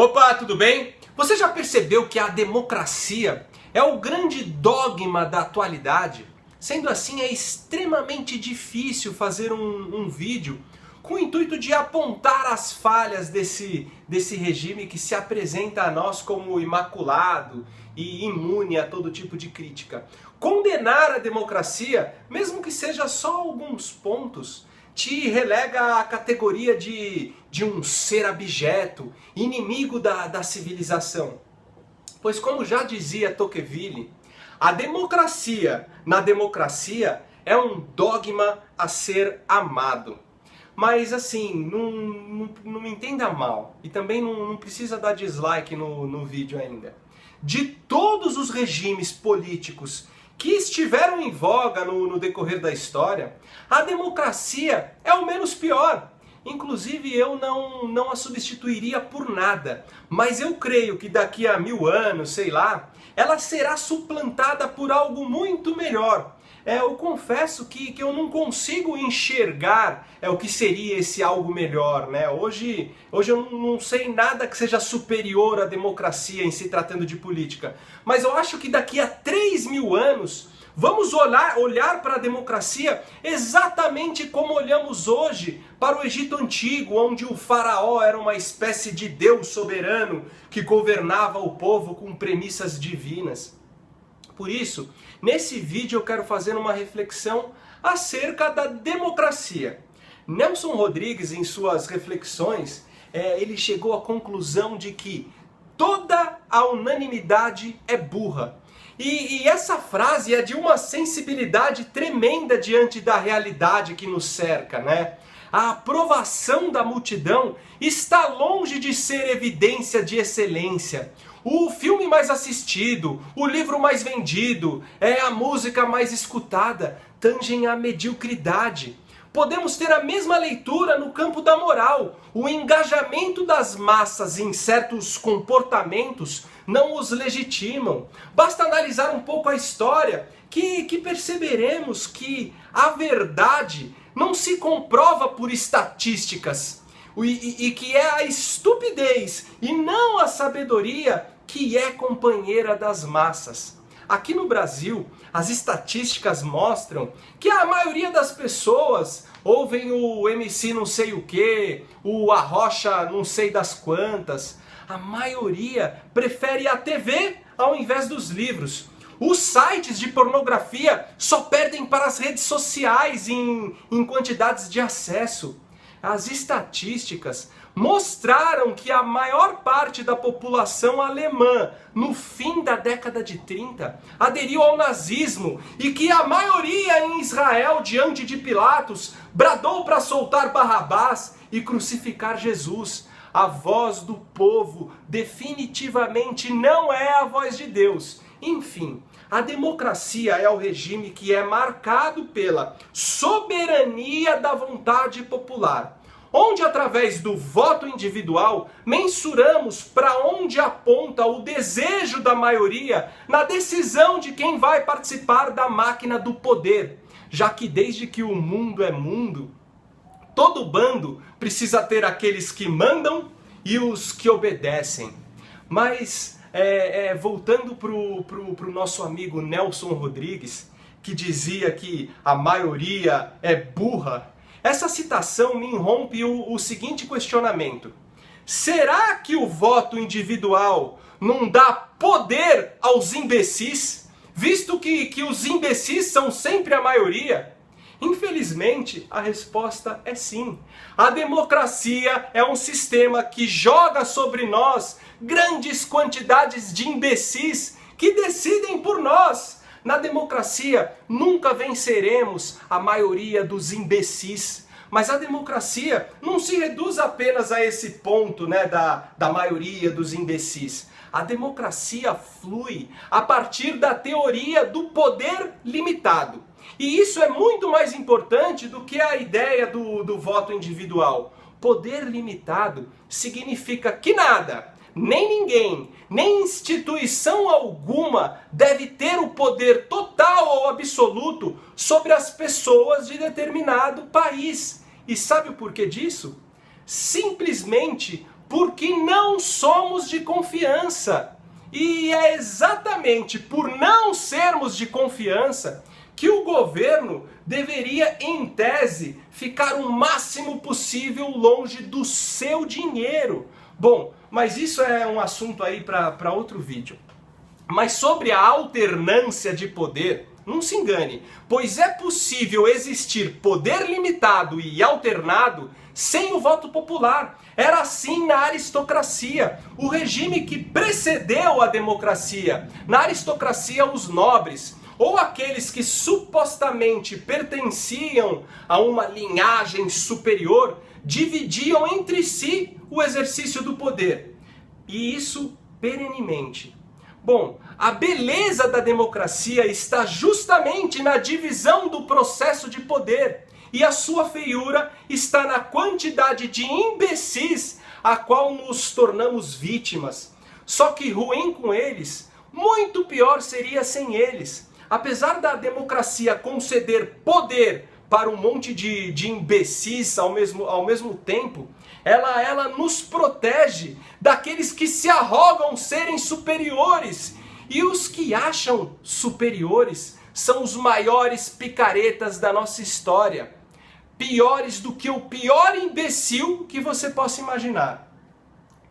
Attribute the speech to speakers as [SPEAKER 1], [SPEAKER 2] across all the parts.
[SPEAKER 1] Opa, tudo bem? Você já percebeu que a democracia é o grande dogma da atualidade? Sendo assim, é extremamente difícil fazer um vídeo com o intuito de apontar as falhas desse regime que se apresenta a nós como imaculado e imune a todo tipo de crítica. Condenar a democracia, mesmo que seja só alguns pontos, te relega à categoria de um ser abjeto, inimigo da civilização. Pois como já dizia Tocqueville, a democracia na democracia é um dogma a ser amado. Mas assim, não me entenda mal, e também não precisa dar dislike no vídeo ainda. De todos os regimes políticos que estiveram em voga no decorrer da história, a democracia é o menos pior. Inclusive eu não a substituiria por nada, mas eu creio que daqui a 1000 anos, sei lá, ela será suplantada por algo muito melhor. Eu confesso que eu não consigo enxergar o que seria esse algo melhor, né? Hoje eu não sei nada que seja superior à democracia em se tratando de política. Mas eu acho que daqui a 3000 anos vamos olhar para a democracia exatamente como olhamos hoje para o Egito Antigo, onde o faraó era uma espécie de Deus soberano que governava o povo com premissas divinas. Por isso, nesse vídeo eu quero fazer uma reflexão acerca da democracia. Nelson Rodrigues, em suas reflexões, ele chegou à conclusão de que toda a unanimidade é burra. E essa frase é de uma sensibilidade tremenda diante da realidade que nos cerca, né? A aprovação da multidão está longe de ser evidência de excelência. O filme mais assistido, o livro mais vendido, a música mais escutada, tangem à mediocridade. Podemos ter a mesma leitura no campo da moral. O engajamento das massas em certos comportamentos não os legitimam. Basta analisar um pouco a história que perceberemos que a verdade não se comprova por estatísticas. E que é a estupidez e não a sabedoria que é companheira das massas. Aqui no Brasil, as estatísticas mostram que a maioria das pessoas ouvem o MC não sei o que, o Arrocha não sei das quantas. A maioria prefere a TV ao invés dos livros. Os sites de pornografia só perdem para as redes sociais em quantidades de acesso. As estatísticas mostraram que a maior parte da população alemã, no fim da década de 30, aderiu ao nazismo e que a maioria em Israel, diante de Pilatos, bradou para soltar Barrabás e crucificar Jesus. A voz do povo definitivamente não é a voz de Deus. Enfim, a democracia é o regime que é marcado pela soberania da vontade popular, onde através do voto individual mensuramos para onde aponta o desejo da maioria na decisão de quem vai participar da máquina do poder, já que desde que o mundo é mundo, todo bando precisa ter aqueles que mandam e os que obedecem. Mas voltando pro nosso amigo Nelson Rodrigues, que dizia que a maioria é burra, essa citação me irrompe o seguinte questionamento: será que o voto individual não dá poder aos imbecis, visto que os imbecis são sempre a maioria? Infelizmente, a resposta é sim. A democracia é um sistema que joga sobre nós grandes quantidades de imbecis que decidem por nós. Na democracia, nunca venceremos a maioria dos imbecis. Mas a democracia não se reduz apenas a esse ponto, né, da maioria dos imbecis. A democracia flui a partir da teoria do poder limitado. E isso é muito mais importante do que a ideia do voto individual. Poder limitado significa que nada, nem ninguém, nem instituição alguma deve ter o poder total ou absoluto sobre as pessoas de determinado país. E sabe o porquê disso? Simplesmente porque não somos de confiança. E é exatamente por não sermos de confiança que o governo deveria, em tese, ficar o máximo possível longe do seu dinheiro. Bom, mas isso é um assunto aí para outro vídeo. Mas sobre a alternância de poder, não se engane, pois é possível existir poder limitado e alternado sem o voto popular. Era assim na aristocracia, o regime que precedeu a democracia. Na aristocracia, os nobres, ou aqueles que supostamente pertenciam a uma linhagem superior, dividiam entre si o exercício do poder. E isso perenemente. Bom, a beleza da democracia está justamente na divisão do processo de poder. E a sua feiura está na quantidade de imbecis a qual nos tornamos vítimas. Só que ruim com eles, muito pior seria sem eles. Apesar da democracia conceder poder para um monte de imbecis ao mesmo tempo, ela nos protege daqueles que se arrogam serem superiores. E os que acham superiores são os maiores picaretas da nossa história. Piores do que o pior imbecil que você possa imaginar.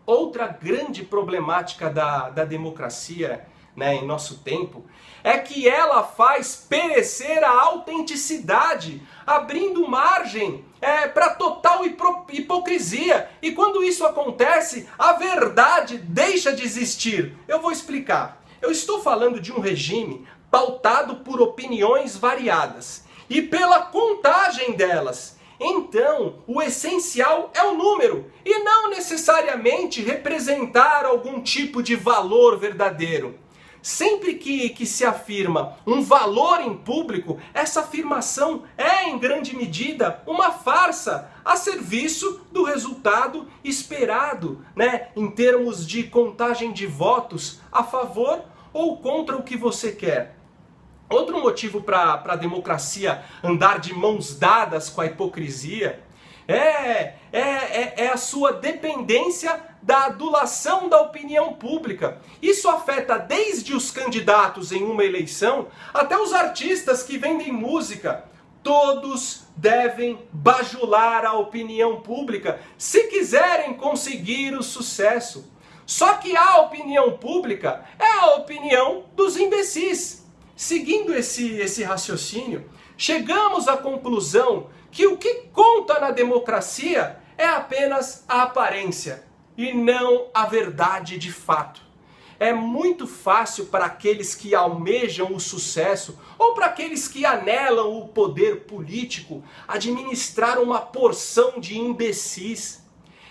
[SPEAKER 1] Outra grande problemática da democracia, né, em nosso tempo, é que ela faz perecer a autenticidade, abrindo margem para total hipocrisia. E quando isso acontece, a verdade deixa de existir. Eu vou explicar. Eu estou falando de um regime pautado por opiniões variadas e pela contagem delas. Então, o essencial é o número e não necessariamente representar algum tipo de valor verdadeiro. Sempre que se afirma um valor em público, essa afirmação é, em grande medida, uma farsa a serviço do resultado esperado, né, em termos de contagem de votos a favor ou contra o que você quer. Outro motivo para a democracia andar de mãos dadas com a hipocrisia é a sua dependência da adulação da opinião pública. Isso afeta desde os candidatos em uma eleição até os artistas que vendem música. Todos devem bajular a opinião pública se quiserem conseguir o sucesso. Só que a opinião pública é a opinião dos imbecis. Seguindo esse raciocínio, chegamos à conclusão que o que conta na democracia é apenas a aparência e não a verdade de fato. É muito fácil para aqueles que almejam o sucesso ou para aqueles que anelam o poder político administrar uma porção de imbecis.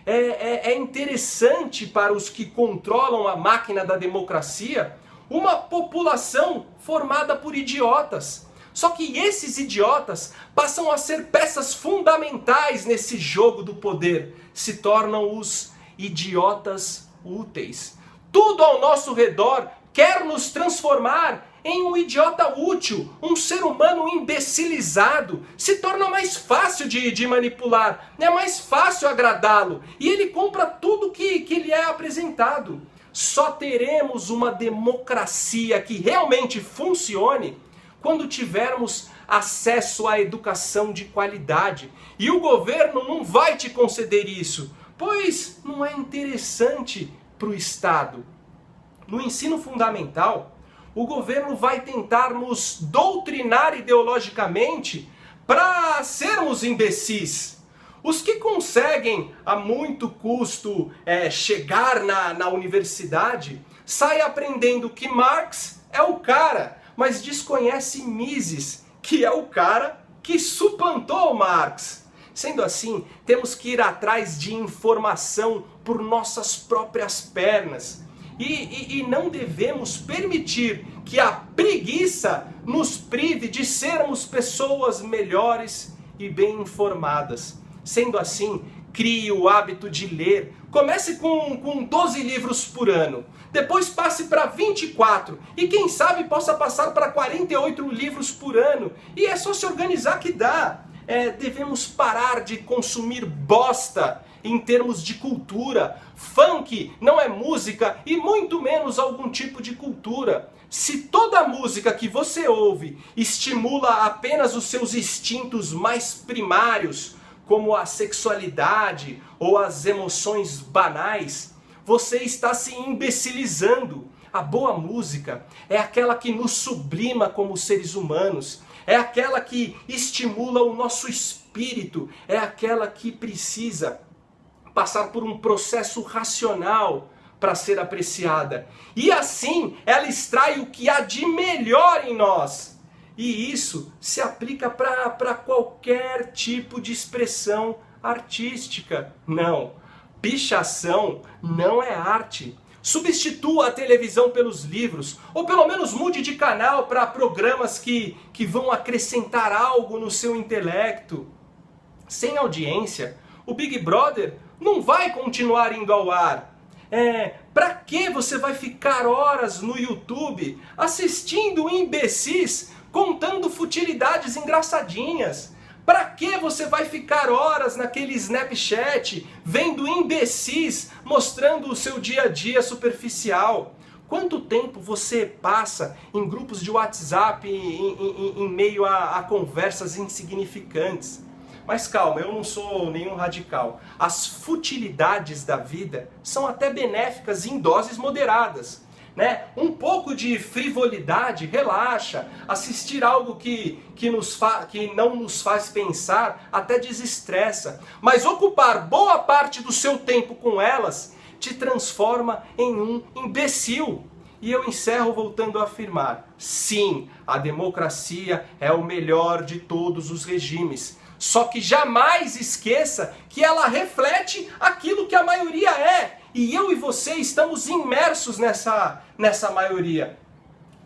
[SPEAKER 1] É interessante para os que controlam a máquina da democracia uma população formada por idiotas. Só que esses idiotas passam a ser peças fundamentais nesse jogo do poder. Se tornam os idiotas úteis. Tudo ao nosso redor quer nos transformar em um idiota útil, um ser humano imbecilizado. Se torna mais fácil de manipular, é mais fácil agradá-lo. E ele compra tudo que lhe é apresentado. Só teremos uma democracia que realmente funcione quando tivermos acesso à educação de qualidade. E o governo não vai te conceder isso, pois não é interessante para o Estado. No ensino fundamental, o governo vai tentar nos doutrinar ideologicamente para sermos imbecis. Os que conseguem a muito custo chegar na universidade saem aprendendo que Marx é o cara, mas desconhece Mises, que é o cara que suplantou Marx. Sendo assim, temos que ir atrás de informação por nossas próprias pernas. E não devemos permitir que a preguiça nos prive de sermos pessoas melhores e bem informadas. Sendo assim, crie o hábito de ler. Comece com 12 livros por ano. Depois passe para 24. E quem sabe possa passar para 48 livros por ano. E é só se organizar que dá. Devemos parar de consumir bosta em termos de cultura. Funk não é música e muito menos algum tipo de cultura. Se toda música que você ouve estimula apenas os seus instintos mais primários, como a sexualidade ou as emoções banais, você está se imbecilizando. A boa música é aquela que nos sublima como seres humanos, é aquela que estimula o nosso espírito, é aquela que precisa passar por um processo racional para ser apreciada. E assim ela extrai o que há de melhor em nós. E isso se aplica para qualquer tipo de expressão artística. Não, pichação não é arte. Substitua a televisão pelos livros, ou pelo menos mude de canal para programas que vão acrescentar algo no seu intelecto. Sem audiência, o Big Brother não vai continuar indo ao ar. Para que você vai ficar horas no YouTube assistindo imbecis contando futilidades engraçadinhas? Para que você vai ficar horas naquele Snapchat vendo imbecis mostrando o seu dia a dia superficial? Quanto tempo você passa em grupos de WhatsApp em meio a conversas insignificantes? Mas calma, eu não sou nenhum radical. As futilidades da vida são até benéficas em doses moderadas. Né? Um pouco de frivolidade relaxa, assistir algo que não nos faz pensar até desestressa, mas ocupar boa parte do seu tempo com elas te transforma em um imbecil. E eu encerro voltando a afirmar, sim, a democracia é o melhor de todos os regimes, só que jamais esqueça que ela reflete aquilo que a maioria é. E eu e você estamos imersos nessa maioria.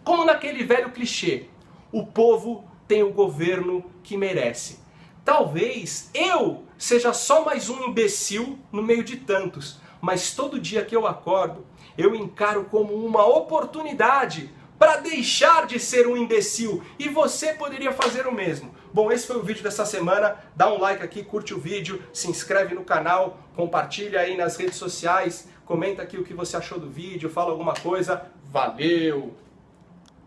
[SPEAKER 1] Como naquele velho clichê, o povo tem o governo que merece. Talvez eu seja só mais um imbecil no meio de tantos, mas todo dia que eu acordo, eu encaro como uma oportunidade para deixar de ser um imbecil. E você poderia fazer o mesmo. Bom, esse foi o vídeo dessa semana. Dá um like aqui, curte o vídeo, se inscreve no canal, compartilha aí nas redes sociais, comenta aqui o que você achou do vídeo, fala alguma coisa. Valeu!